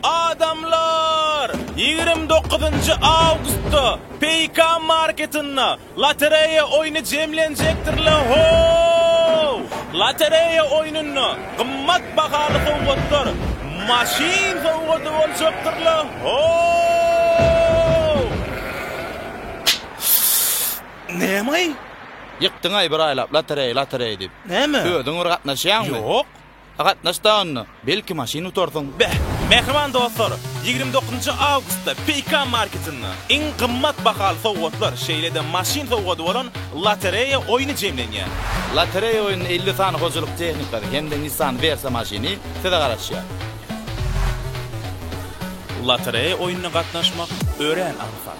Adamlar 29 Ağustos'ta PK marketinde lotereya oyunu cemlenecektir lan. Lotereya oyununu kımmat bahalı fawwatlar maşin fawwatı olacaktır lan. Nemay? Yıktın ay bir aylap lotereya dip. Neme? Ödün gatnaşýan mı? Yok. Gatnaşdan belki maşin utorsun. Mehman dostlar, 29 Ağustos'ta PK marketinde en kımmat bahalı fawwatlar şeýlede maşin fawwaty bolan lotereya oyunu cemlenýär. Lotereya oyunun 50 tane hozurluk tehnikleri hem de Nissan Versa maşini size garaşýar. Lotereya oyununa gatnaşmak ören anfat.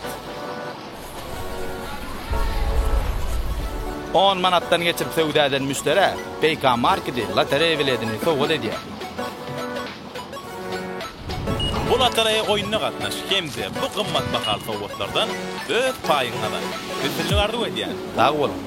10 manattan geçirip sevda eden müştere PK marketi lotereya biletini sowgat edýär. Bu lotereya oyununa gatnaş hemde bu kımmat bahalı fawwatlardan öz paýyňa da ödülli gardy edýär. Dağı bolun.